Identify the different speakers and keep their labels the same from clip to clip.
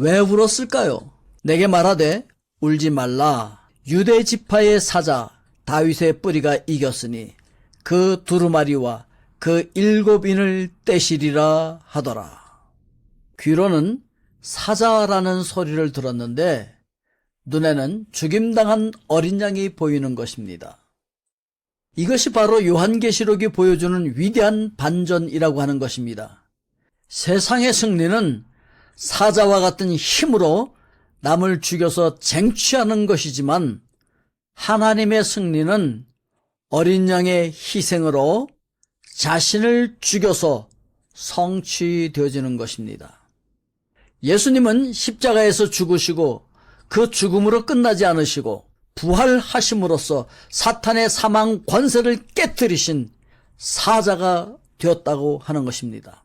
Speaker 1: 왜 울었을까요? 내게 말하되 울지 말라. 유대 지파의 사자 다윗의 뿌리가 이겼으니 그 두루마리와 그 7인을 떼시리라 하더라. 귀로는 사자라는 소리를 들었는데 눈에는 죽임당한 어린 양이 보이는 것입니다. 이것이 바로 요한계시록이 보여주는 위대한 반전이라고 하는 것입니다. 세상의 승리는 사자와 같은 힘으로 남을 죽여서 쟁취하는 것이지만 하나님의 승리는 어린 양의 희생으로 자신을 죽여서 성취되어지는 것입니다. 예수님은 십자가에서 죽으시고 그 죽음으로 끝나지 않으시고 부활하심으로써 사탄의 사망 권세를 깨뜨리신 사자가 되었다고 하는 것입니다.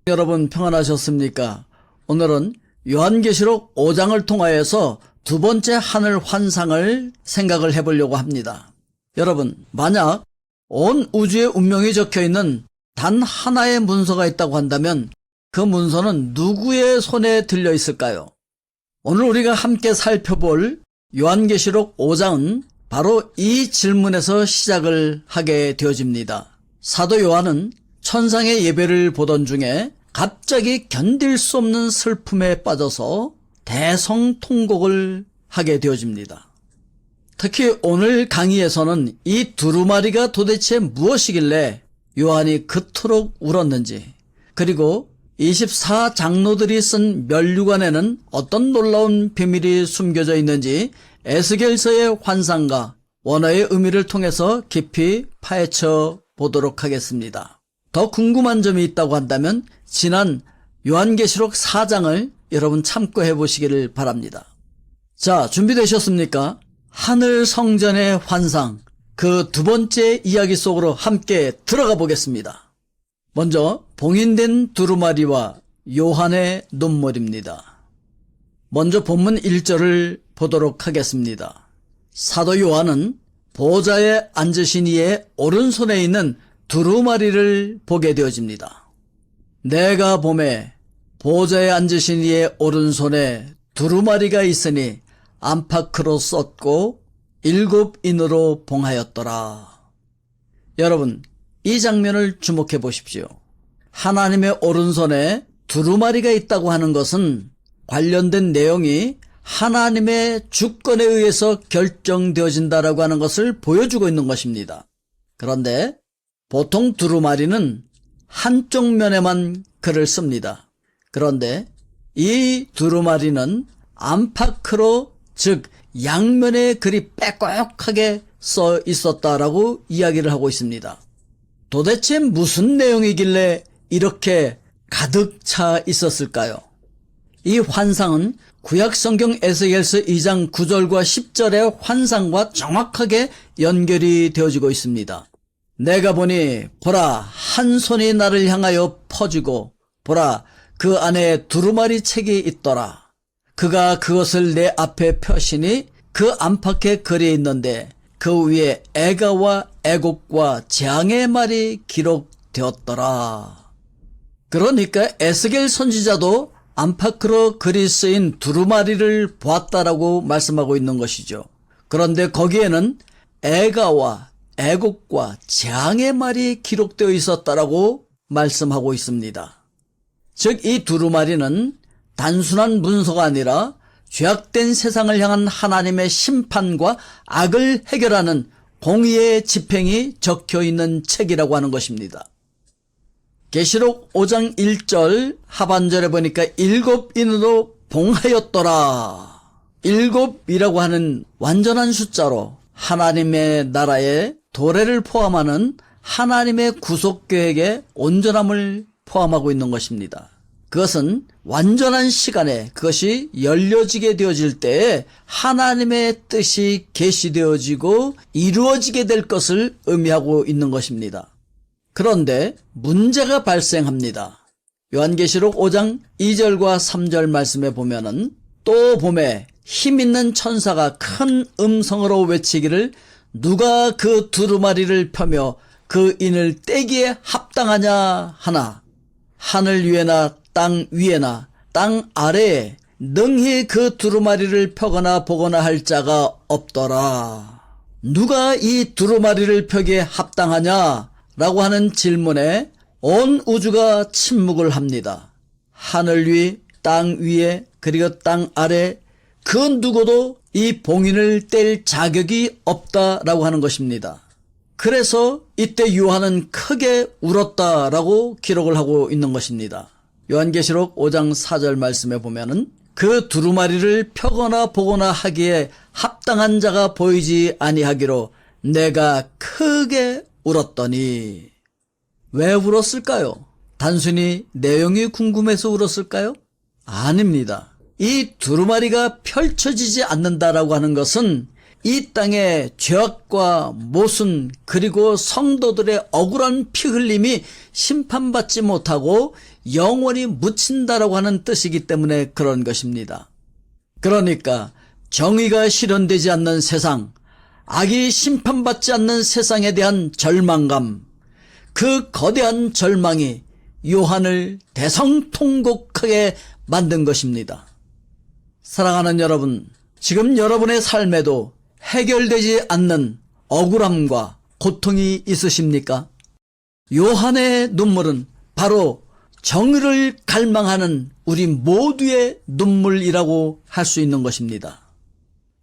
Speaker 1: 여러분 평안하셨습니까? 오늘은 요한계시록 5장을 통하여서 두 번째 하늘 환상을 생각을 해보려고 합니다. 여러분, 만약 온 우주의 운명이 적혀있는 단 하나의 문서가 있다고 한다면 그 문서는 누구의 손에 들려 있을까요? 오늘 우리가 함께 살펴볼 요한계시록 5장은 바로 이 질문에서 시작을 하게 되어집니다. 사도 요한은 천상의 예배를 보던 중에 갑자기 견딜 수 없는 슬픔에 빠져서 대성통곡을 하게 되어집니다. 특히 오늘 강의에서는 이 두루마리가 도대체 무엇이길래 요한이 그토록 울었는지, 그리고 24장로들이 쓴 면류관에는 어떤 놀라운 비밀이 숨겨져 있는지 에스겔서의 환상과 원어의 의미를 통해서 깊이 파헤쳐 보도록 하겠습니다. 더 궁금한 점이 있다고 한다면 지난 요한계시록 4장을 여러분 참고해 보시기를 바랍니다. 자, 준비되셨습니까? 하늘 성전의 환상, 그 두 번째 이야기 속으로 함께 들어가 보겠습니다. 먼저 봉인된 두루마리와 요한의 눈물입니다. 먼저 본문 1절을 보도록 하겠습니다. 사도 요한은 보좌에 앉으신 이의 오른손에 있는 두루마리를 보게 되어집니다. 내가 보매 보좌에 앉으신 이의 오른손에 두루마리가 있으니 안팎으로 썼고 7인으로 봉하였더라. 여러분, 이 장면을 주목해 보십시오. 하나님의 오른손에 두루마리가 있다고 하는 것은 관련된 내용이 하나님의 주권에 의해서 결정되어진다라고 하는 것을 보여주고 있는 것입니다. 그런데 보통 두루마리는 한쪽 면에만 글을 씁니다. 그런데 이 두루마리는 안팎으로, 즉 양면에 글이 빼곡하게 써 있었다라고 이야기를 하고 있습니다. 도대체 무슨 내용이길래 이렇게 가득 차 있었을까요? 이 환상은 구약성경 에스겔서 2장 9절과 10절의 환상과 정확하게 연결이 되어지고 있습니다. 내가 보니 보라, 한 손이 나를 향하여 퍼지고 보라, 그 안에 두루마리 책이 있더라. 그가 그것을 내 앞에 펴시니 그 안팎에 글이 있는데 그 위에 애가와 애곡과 재앙의 말이 기록되었더라. 그러니까 에스겔 선지자도 안팎으로 글이 쓰인 두루마리를 보았다라고 말씀하고 있는 것이죠. 그런데 거기에는 애가와 애곡과 재앙의 말이 기록되어 있었다라고 말씀하고 있습니다. 즉, 이 두루마리는 단순한 문서가 아니라 죄악된 세상을 향한 하나님의 심판과 악을 해결하는 공의의 집행이 적혀있는 책이라고 하는 것입니다. 계시록 5장 1절 하반절에 보니까 7인으로 봉하였더라. 7이라고 하는 완전한 숫자로 하나님의 나라의 도래를 포함하는 하나님의 구속계획의 온전함을 포함하고 있는 것입니다. 그것은 완전한 시간에 그것이 열려지게 되어질 때에 하나님의 뜻이 계시되어지고 이루어지게 될 것을 의미하고 있는 것입니다. 그런데 문제가 발생합니다. 요한계시록 5장 2절과 3절 말씀에 보면은 또 봄에 힘있는 천사가 큰 음성으로 외치기를 누가 그 두루마리를 펴며 그 인을 떼기에 합당하냐 하나 하늘 위에나 땅 위에나 땅 아래에 능히 그 두루마리를 펴거나 보거나 할 자가 없더라. 누가 이 두루마리를 펴기에 합당하냐? 라고 하는 질문에 온 우주가 침묵을 합니다. 하늘 위, 땅 위에, 그리고 땅 아래 그 누구도 이 봉인을 뗄 자격이 없다라고 하는 것입니다. 그래서 이때 요한은 크게 울었다라고 기록을 하고 있는 것입니다. 요한계시록 5장 4절 말씀에 보면은 그 두루마리를 펴거나 보거나 하기에 합당한 자가 보이지 아니하기로 내가 크게 울었더니. 왜 울었을까요? 단순히 내용이 궁금해서 울었을까요? 아닙니다. 이 두루마리가 펼쳐지지 않는다라고 하는 것은 이 땅의 죄악과 모순 그리고 성도들의 억울한 피 흘림이 심판받지 못하고 영원히 묻힌다라고 하는 뜻이기 때문에 그런 것입니다. 그러니까 정의가 실현되지 않는 세상, 악이 심판받지 않는 세상에 대한 절망감, 그 거대한 절망이 요한을 대성통곡하게 만든 것입니다. 사랑하는 여러분, 지금 여러분의 삶에도 해결되지 않는 억울함과 고통이 있으십니까? 요한의 눈물은 바로 정의를 갈망하는 우리 모두의 눈물이라고 할 수 있는 것입니다.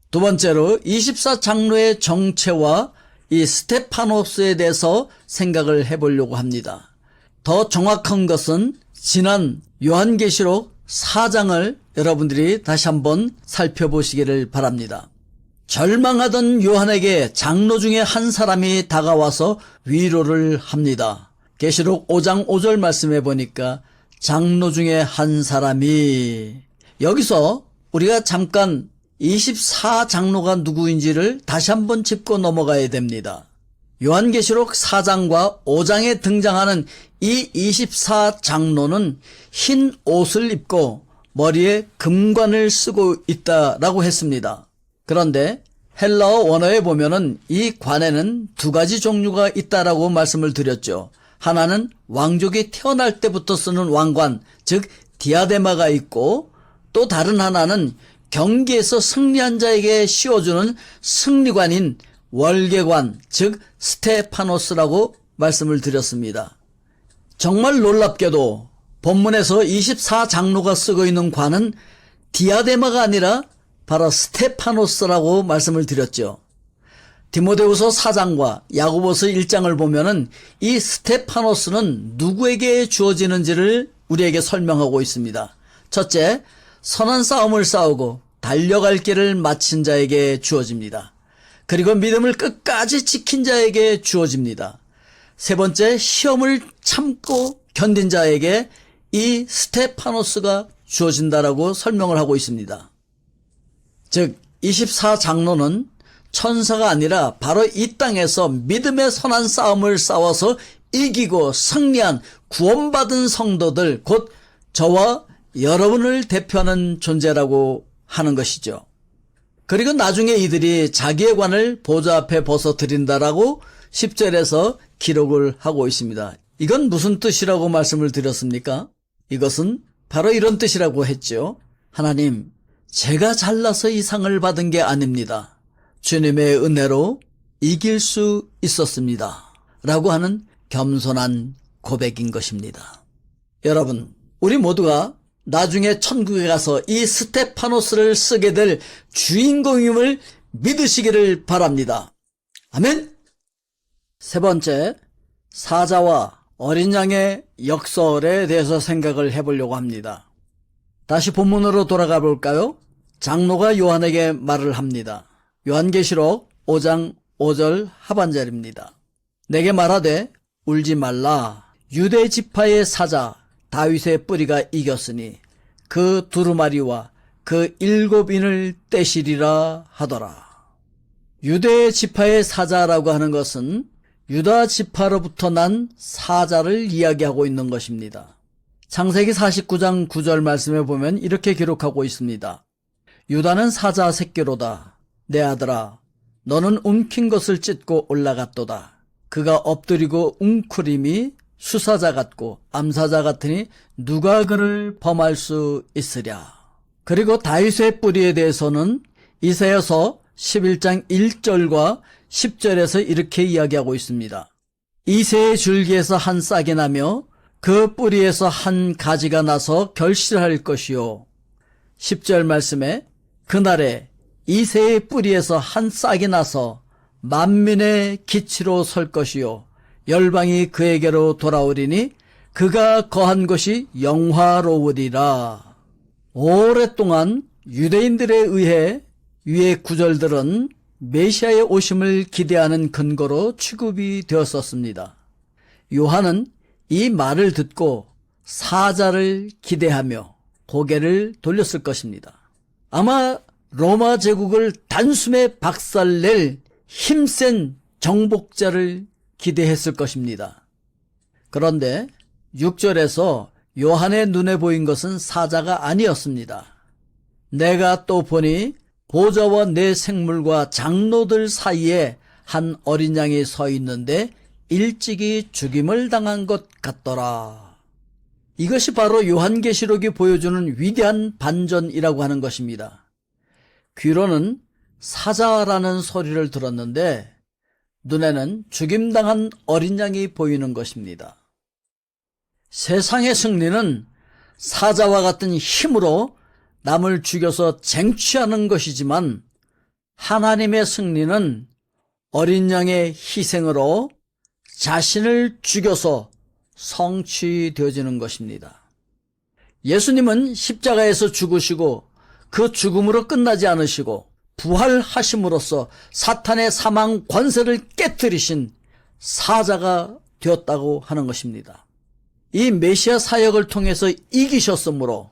Speaker 1: 두 번째로 24장로의 정체와 이 스테파노스에 대해서 생각을 해보려고 합니다. 더 정확한 것은 지난 요한계시록 4장을 여러분들이 다시 한번 살펴보시기를 바랍니다. 절망하던 요한에게 장로 중에 한 사람이 다가와서 위로를 합니다. 계시록 5장 5절 말씀해 보니까 장로 중에 한 사람이, 여기서 우리가 잠깐 24장로가 누구인지를 다시 한번 짚고 넘어가야 됩니다. 요한계시록 4장과 5장에 등장하는 이 24장로는 흰 옷을 입고 머리에 금관을 쓰고 있다라고 했습니다. 그런데 헬라어 원어에 보면은 이 관에는 두 가지 종류가 있다라고 말씀을 드렸죠. 하나는 왕족이 태어날 때부터 쓰는 왕관, 즉 디아데마가 있고, 또 다른 하나는 경기에서 승리한 자에게 씌워주는 승리관인 월계관, 즉 스테파노스라고 말씀을 드렸습니다. 정말 놀랍게도 본문에서 24장로가 쓰고 있는 관은 디아데마가 아니라 바로 스테파노스라고 말씀을 드렸죠. 디모데후서 4장과 야고보서 1장을 보면은 이 스테파노스는 누구에게 주어지는지를 우리에게 설명하고 있습니다. 첫째, 선한 싸움을 싸우고 달려갈 길을 마친 자에게 주어집니다. 그리고 믿음을 끝까지 지킨 자에게 주어집니다. 세 번째, 시험을 참고 견딘 자에게 이 스테파노스가 주어진다라고 설명을 하고 있습니다. 즉 24장로는 천사가 아니라 바로 이 땅에서 믿음의 선한 싸움을 싸워서 이기고 승리한 구원받은 성도들, 곧 저와 여러분을 대표하는 존재라고 하는 것이죠. 그리고 나중에 이들이 자기의 관을 보좌 앞에 벗어드린다라고 10절에서 기록을 하고 있습니다. 이건 무슨 뜻이라고 말씀을 드렸습니까? 이것은 바로 이런 뜻이라고 했죠. 하나님, 제가 잘나서 이 상을 받은 게 아닙니다. 주님의 은혜로 이길 수 있었습니다. 라고 하는 겸손한 고백인 것입니다. 여러분, 우리 모두가 나중에 천국에 가서 이 스테파노스를 쓰게 될 주인공임을 믿으시기를 바랍니다. 아멘. 세 번째, 사자와 어린 양의 역설에 대해서 생각을 해보려고 합니다. 다시 본문으로 돌아가 볼까요? 장로가 요한에게 말을 합니다. 요한계시록 5장 5절 하반절입니다. 내게 말하되 울지 말라. 유대 지파의 사자 다윗의 뿌리가 이겼으니 그 두루마리와 그 7인을 떼시리라 하더라. 유대 지파의 사자라고 하는 것은 유다 지파로부터 난 사자를 이야기하고 있는 것입니다. 창세기 49장 9절 말씀에 보면 이렇게 기록하고 있습니다. 유다는 사자 새끼로다. 내 아들아, 너는 움킨 것을 찢고 올라갔도다. 그가 엎드리고 웅크림이 수사자 같고 암사자 같으니 누가 그를 범할 수 있으랴. 그리고 다윗의 뿌리에 대해서는 이사야서 11장 1절과 10절에서 이렇게 이야기하고 있습니다. 이새의 줄기에서 한 싹이 나며 그 뿌리에서 한 가지가 나서 결실할 것이요. 10절 말씀에 그날에 이새의 뿌리에서 한 싹이 나서 만민의 기치로 설 것이요. 열방이 그에게로 돌아오리니 그가 거한 것이 영화로우리라. 오랫동안 유대인들에 의해 위의 구절들은 메시아의 오심을 기대하는 근거로 취급이 되었었습니다. 요한은 이 말을 듣고 사자를 기대하며 고개를 돌렸을 것입니다. 아마 로마 제국을 단숨에 박살낼 힘센 정복자를 기대했을 것입니다. 그런데 6절에서 요한의 눈에 보인 것은 사자가 아니었습니다. 내가 또 보니 보좌와 내 생물과 장로들 사이에 한 어린 양이 서 있는데 일찍이 죽임을 당한 것 같더라. 이것이 바로 요한계시록이 보여주는 위대한 반전이라고 하는 것입니다. 귀로는 사자라는 소리를 들었는데 눈에는 죽임당한 어린 양이 보이는 것입니다. 세상의 승리는 사자와 같은 힘으로 남을 죽여서 쟁취하는 것이지만 하나님의 승리는 어린 양의 희생으로 자신을 죽여서 성취되어지는 것입니다. 예수님은 십자가에서 죽으시고 그 죽음으로 끝나지 않으시고 부활하심으로써 사탄의 사망 권세를 깨뜨리신 사자가 되었다고 하는 것입니다. 이 메시아 사역을 통해서 이기셨으므로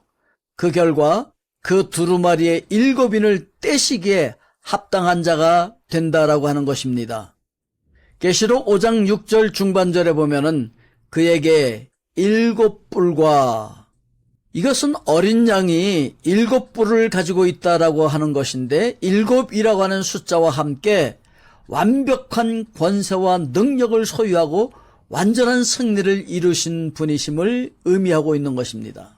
Speaker 1: 그 결과 그 두루마리의 7인을 떼시기에 합당한 자가 된다라고 하는 것입니다. 계시록 5장 6절 중반절에 보면은 그에게 7뿔과 이것은 어린 양이 7뿔을 가지고 있다라고 하는 것인데 7이라고 하는 숫자와 함께 완벽한 권세와 능력을 소유하고 완전한 승리를 이루신 분이심을 의미하고 있는 것입니다.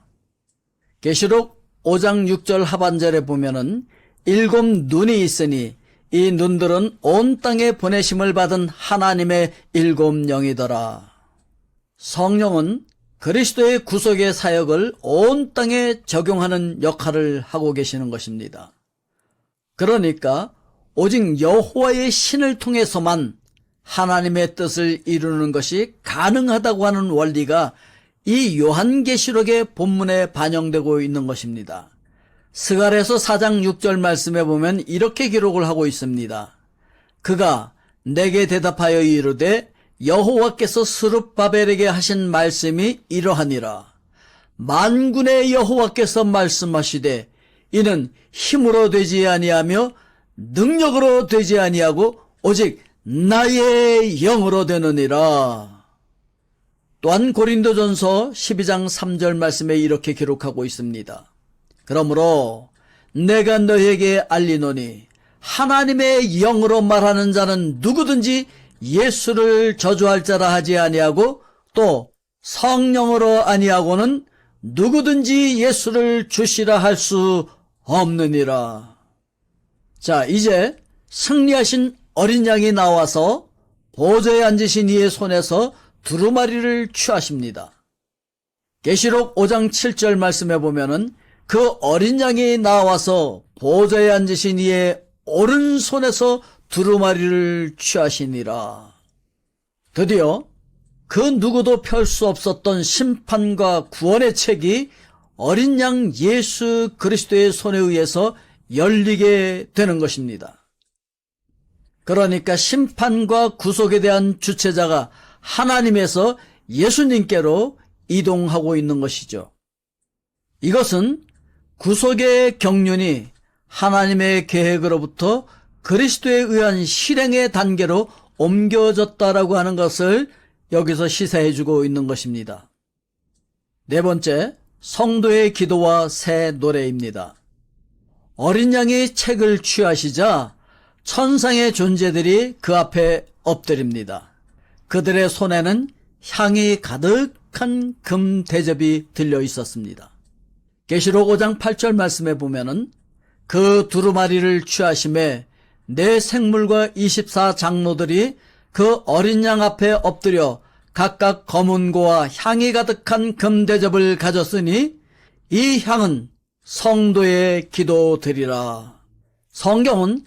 Speaker 1: 계시록 5장 6절 하반절에 보면은 7 눈이 있으니 이 눈들은 온 땅에 보내심을 받은 하나님의 7 영이더라. 성령은 그리스도의 구속의 사역을 온 땅에 적용하는 역할을 하고 계시는 것입니다. 그러니까 오직 여호와의 신을 통해서만 하나님의 뜻을 이루는 것이 가능하다고 하는 원리가 이 요한계시록의 본문에 반영되고 있는 것입니다. 스가랴서 4장 6절 말씀에 보면 이렇게 기록을 하고 있습니다. 그가 내게 대답하여 이르되 여호와께서 스룹바벨에게 하신 말씀이 이러하니라. 만군의 여호와께서 말씀하시되 이는 힘으로 되지 아니하며 능력으로 되지 아니하고 오직 나의 영으로 되느니라. 또한 고린도전서 12장 3절 말씀에 이렇게 기록하고 있습니다. 그러므로 내가 너에게 알리노니 하나님의 영으로 말하는 자는 누구든지 예수를 저주할 자라 하지 아니하고 또 성령으로 아니하고는 누구든지 예수를 주시라 할 수 없느니라. 자, 이제 승리하신 어린 양이 나와서 보좌에 앉으신 이의 손에서 두루마리를 취하십니다. 계시록 5장 7절 말씀에 보면은 그 어린 양이 나와서 보좌에 앉으신 이의 오른손에서 두루마리를 취하시니라. 드디어 그 누구도 펼 수 없었던 심판과 구원의 책이 어린 양 예수 그리스도의 손에 의해서 열리게 되는 것입니다. 그러니까 심판과 구속에 대한 주체자가 하나님에서 예수님께로 이동하고 있는 것이죠. 이것은 구속의 경륜이 하나님의 계획으로부터 그리스도에 의한 실행의 단계로 옮겨졌다라고 하는 것을 여기서 시사해주고 있는 것입니다. 네 번째, 성도의 기도와 새 노래입니다. 어린 양이 책을 취하시자 천상의 존재들이 그 앞에 엎드립니다. 그들의 손에는 향이 가득한 금 대접이 들려 있었습니다. 계시록 5장 8절 말씀에 보면은 그 두루마리를 취하심에 네 생물과 24장로들이 그 어린 양 앞에 엎드려 각각 검은 고와 향이 가득한 금대접을 가졌으니 이 향은 성도의 기도들이라. 성경은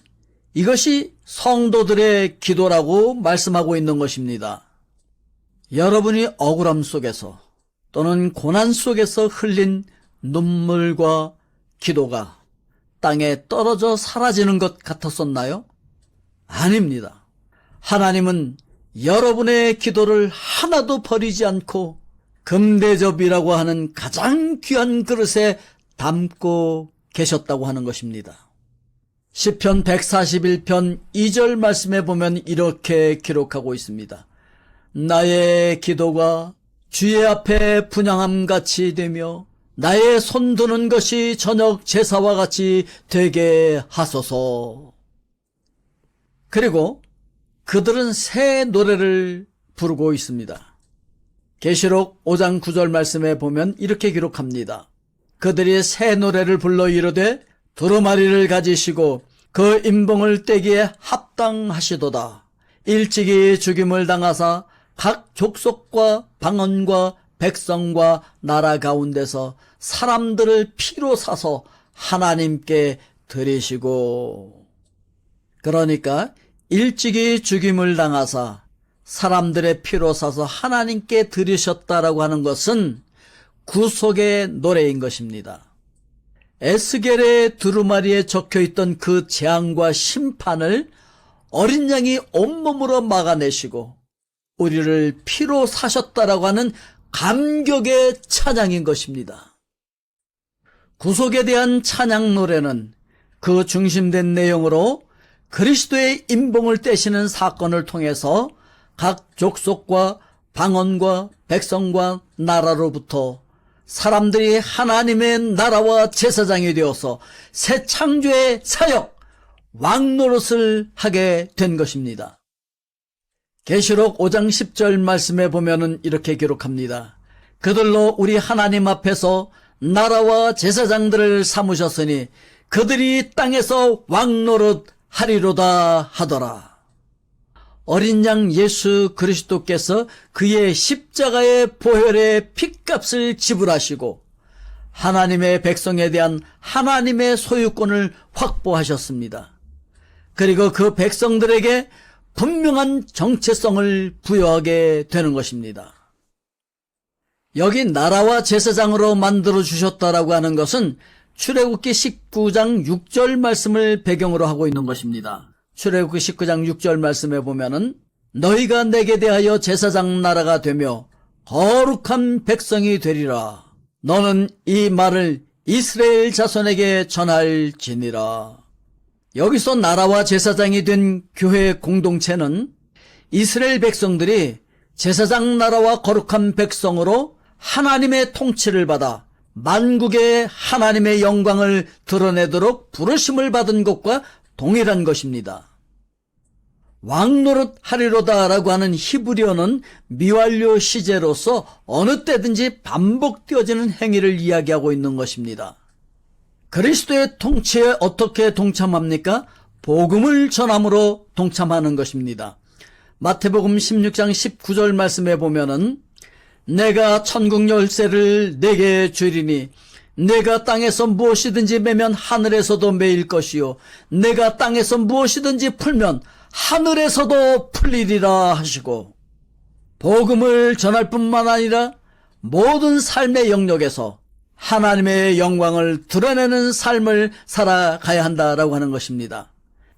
Speaker 1: 이것이 성도들의 기도라고 말씀하고 있는 것입니다. 여러분이 억울함 속에서 또는 고난 속에서 흘린 눈물과 기도가 땅에 떨어져 사라지는 것 같았었나요? 아닙니다. 하나님은 여러분의 기도를 하나도 버리지 않고 금대접이라고 하는 가장 귀한 그릇에 담고 계셨다고 하는 것입니다. 시편 141편 2절 말씀에 보면 이렇게 기록하고 있습니다. 나의 기도가 주의 앞에 분향함같이 되며 나의 손 드는 것이 저녁 제사와 같이 되게 하소서. 그리고 그들은 새 노래를 부르고 있습니다. 계시록 5장 9절 말씀에 보면 이렇게 기록합니다. 그들이 새 노래를 불러 이르되 두루마리를 가지시고 그 임봉을 떼기에 합당하시도다. 일찍이 죽임을 당하사 각 족속과 방언과 백성과 나라 가운데서 사람들을 피로 사서 하나님께 드리시고. 그러니까 일찍이 죽임을 당하사 사람들의 피로 사서 하나님께 드리셨다라고 하는 것은 구속의 노래인 것입니다. 에스겔의 두루마리에 적혀있던 그 재앙과 심판을 어린 양이 온몸으로 막아내시고 우리를 피로 사셨다라고 하는 감격의 찬양인 것입니다. 구속에 대한 찬양 노래는 그 중심된 내용으로 그리스도의 임봉을 떼시는 사건을 통해서 각 족속과 방언과 백성과 나라로부터 사람들이 하나님의 나라와 제사장이 되어서 새 창조의 사역, 왕노릇을 하게 된 것입니다. 계시록 5장 10절 말씀에 보면은 이렇게 기록합니다. 그들로 우리 하나님 앞에서 나라와 제사장들을 삼으셨으니 그들이 땅에서 왕노릇 하리로다 하더라. 어린 양 예수 그리스도께서 그의 십자가의 보혈의 핏값을 지불하시고 하나님의 백성에 대한 하나님의 소유권을 확보하셨습니다. 그리고 그 백성들에게 분명한 정체성을 부여하게 되는 것입니다. 여기 나라와 제사장으로 만들어 주셨다라고 하는 것은 출애굽기 19장 6절 말씀을 배경으로 하고 있는 것입니다. 출애굽기 19장 6절 말씀에 보면은 너희가 내게 대하여 제사장 나라가 되며 거룩한 백성이 되리라. 너는 이 말을 이스라엘 자손에게 전할지니라. 여기서 나라와 제사장이 된 교회 공동체는 이스라엘 백성들이 제사장 나라와 거룩한 백성으로 하나님의 통치를 받아 만국의 하나님의 영광을 드러내도록 부르심을 받은 것과 동일한 것입니다. 왕노릇 하리로다라고 하는 히브리어는 미완료 시제로서 어느 때든지 반복되어지는 행위를 이야기하고 있는 것입니다. 그리스도의 통치에 어떻게 동참합니까? 복음을 전함으로 동참하는 것입니다. 마태복음 16장 19절 말씀에 보면은 내가 천국 열쇠를 내게 주리니 내가 땅에서 무엇이든지 매면 하늘에서도 매일 것이요 내가 땅에서 무엇이든지 풀면 하늘에서도 풀리리라 하시고, 복음을 전할 뿐만 아니라 모든 삶의 영역에서 하나님의 영광을 드러내는 삶을 살아가야 한다라고 하는 것입니다.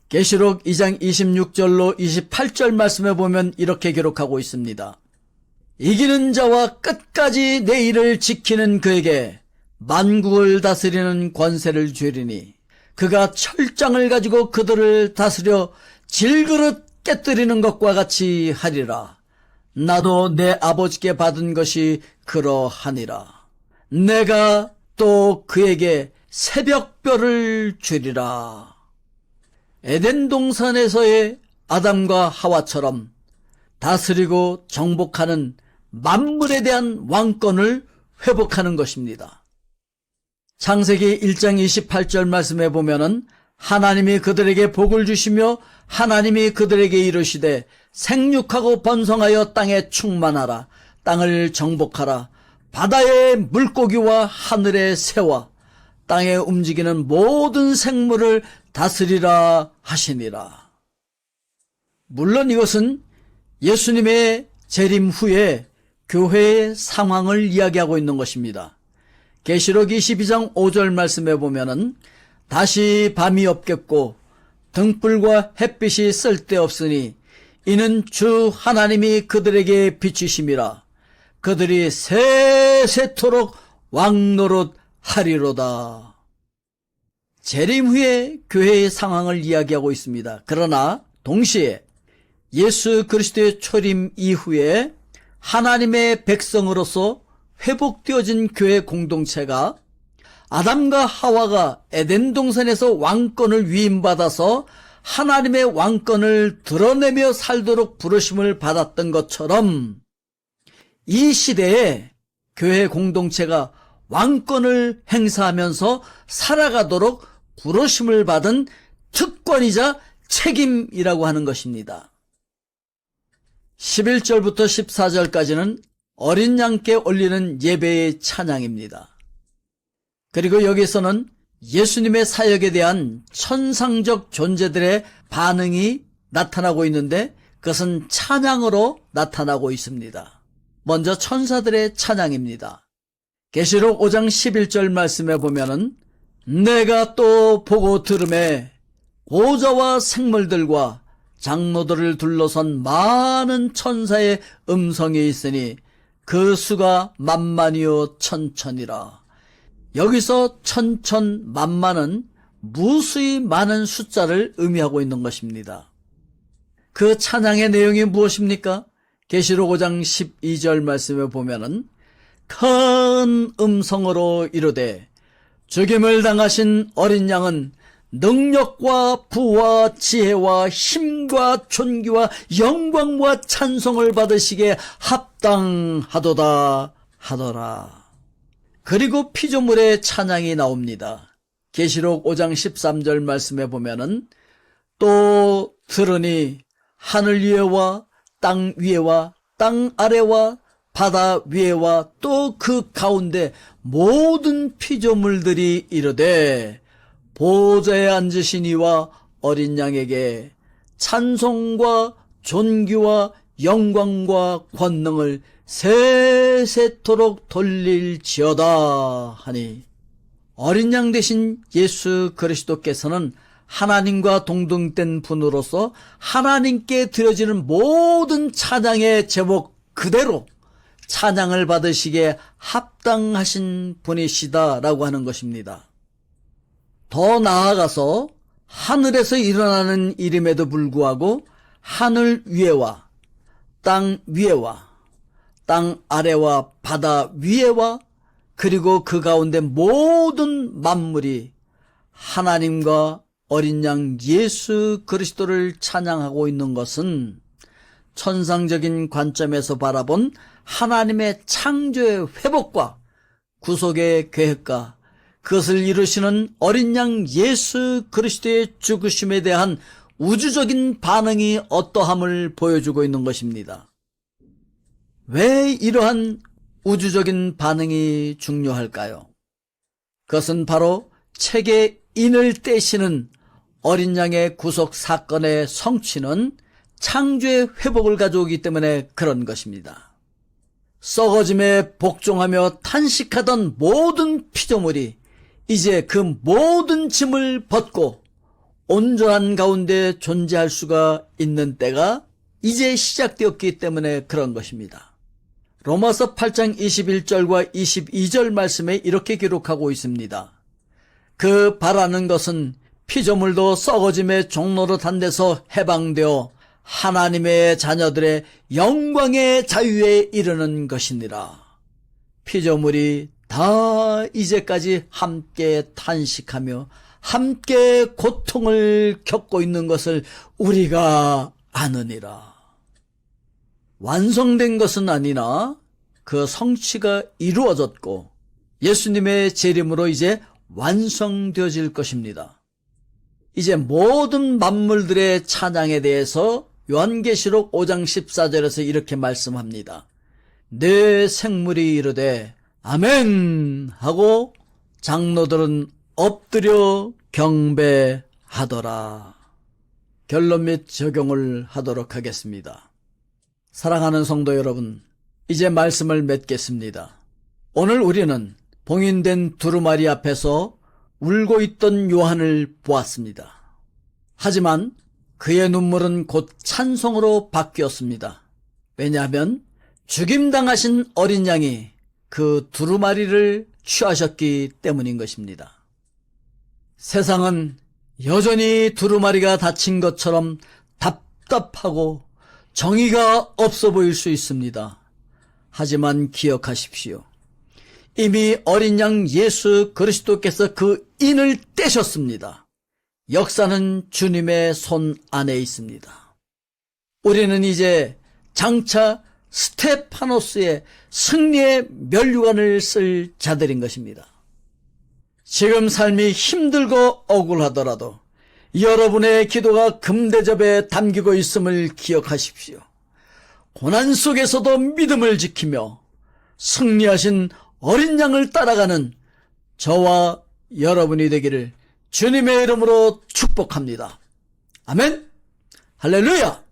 Speaker 1: 계시록 2장 26절로 28절 말씀에 보면 이렇게 기록하고 있습니다. 이기는 자와 끝까지 내 일을 지키는 그에게 만국을 다스리는 권세를 주리니 그가 철장을 가지고 그들을 다스려 질그릇 깨뜨리는 것과 같이 하리라. 나도 내 아버지께 받은 것이 그러하니라. 내가 또 그에게 새벽별을 주리라. 에덴 동산에서의 아담과 하와처럼 다스리고 정복하는 만물에 대한 왕권을 회복하는 것입니다. 창세기 1장 28절 말씀에 보면은 하나님이 그들에게 복을 주시며 하나님이 그들에게 이르시되 생육하고 번성하여 땅에 충만하라. 땅을 정복하라. 바다의 물고기와 하늘의 새와 땅에 움직이는 모든 생물을 다스리라 하시니라. 물론 이것은 예수님의 재림 후에 교회의 상황을 이야기하고 있는 것입니다. 계시록 22장 5절 말씀에 보면은 다시 밤이 없겠고 등불과 햇빛이 쓸데없으니 이는 주 하나님이 그들에게 비추심이라. 그들이 세세토록 왕노릇 하리로다. 재림 후에 교회의 상황을 이야기하고 있습니다. 그러나 동시에 예수 그리스도의 초림 이후에 하나님의 백성으로서 회복되어진 교회 공동체가 아담과 하와가 에덴 동산에서 왕권을 위임받아서 하나님의 왕권을 드러내며 살도록 부르심을 받았던 것처럼 이 시대에 교회 공동체가 왕권을 행사하면서 살아가도록 부르심을 받은 특권이자 책임이라고 하는 것입니다. 11절부터 14절까지는 어린 양께 올리는 예배의 찬양입니다. 그리고 여기서는 예수님의 사역에 대한 천상적 존재들의 반응이 나타나고 있는데 그것은 찬양으로 나타나고 있습니다. 먼저 천사들의 찬양입니다. 계시록 5장 11절 말씀에 보면은 내가 또 보고 들음에 보좌와 생물들과 장로들을 둘러선 많은 천사의 음성이 있으니 그 수가 만만이요 천천이라. 여기서 천천 만만은 무수히 많은 숫자를 의미하고 있는 것입니다. 그 찬양의 내용이 무엇입니까? 계시록 5장 12절 말씀에 보면은 큰 음성으로 이르되 죽임을 당하신 어린 양은 능력과 부와 지혜와 힘과 존귀와 영광과 찬송을 받으시기에 합당하도다 하더라. 그리고 피조물의 찬양이 나옵니다. 계시록 5장 13절 말씀에 보면은 또 들으니 하늘 위에와 땅 위에와 땅 아래와 바다 위에와 또 그 가운데 모든 피조물들이 이르되 보좌에 앉으신 이와 어린 양에게 찬송과 존귀와 영광과 권능을 세세토록 돌릴지어다 하니 어린 양 되신 예수 그리스도께서는 하나님과 동등된 분으로서 하나님께 드려지는 모든 찬양의 제목 그대로 찬양을 받으시기에 합당하신 분이시다라고 하는 것입니다. 더 나아가서 하늘에서 일어나는 일임에도 불구하고 하늘 위에와 땅 위에와 땅 아래와 바다 위에와 그리고 그 가운데 모든 만물이 하나님과 어린 양 예수 그리스도를 찬양하고 있는 것은 천상적인 관점에서 바라본 하나님의 창조의 회복과 구속의 계획과 그것을 이루시는 어린 양 예수 그리스도의 죽으심에 대한 우주적인 반응이 어떠함을 보여주고 있는 것입니다. 왜 이러한 우주적인 반응이 중요할까요? 그것은 바로 책의 인을 떼시는 어린 양의 구속 사건의 성취는 창조의 회복을 가져오기 때문에 그런 것입니다. 썩어짐에 복종하며 탄식하던 모든 피조물이 이제 그 모든 짐을 벗고 온전한 가운데 존재할 수가 있는 때가 이제 시작되었기 때문에 그런 것입니다. 로마서 8장 21절과 22절 말씀에 이렇게 기록하고 있습니다. 그 바라는 것은 피조물도 썩어짐의 종로로 단 데서 해방되어 하나님의 자녀들의 영광의 자유에 이르는 것이니라. 피조물이 다 이제까지 함께 탄식하며 함께 고통을 겪고 있는 것을 우리가 아느니라. 완성된 것은 아니나 그 성취가 이루어졌고 예수님의 재림으로 이제 완성되어질 것입니다. 이제 모든 만물들의 찬양에 대해서 요한계시록 5장 14절에서 이렇게 말씀합니다. 내 생물이 이르되 아멘 하고 장로들은 엎드려 경배하더라. 결론 및 적용을 하도록 하겠습니다. 사랑하는 성도 여러분, 이제 말씀을 맺겠습니다. 오늘 우리는 봉인된 두루마리 앞에서 울고 있던 요한을 보았습니다. 하지만 그의 눈물은 곧 찬송으로 바뀌었습니다. 왜냐하면 죽임당하신 어린 양이 그 두루마리를 취하셨기 때문인 것입니다. 세상은 여전히 두루마리가 닫힌 것처럼 답답하고 정의가 없어 보일 수 있습니다. 하지만 기억하십시오. 이미 어린 양 예수 그리스도께서 그 인을 떼셨습니다. 역사는 주님의 손 안에 있습니다. 우리는 이제 장차 스테파노스의 승리의 면류관을 쓸 자들인 것입니다. 지금 삶이 힘들고 억울하더라도 여러분의 기도가 금대접에 담기고 있음을 기억하십시오. 고난 속에서도 믿음을 지키며 승리하신 어린 양을 따라가는 저와 여러분이 되기를 주님의 이름으로 축복합니다. 아멘. 할렐루야.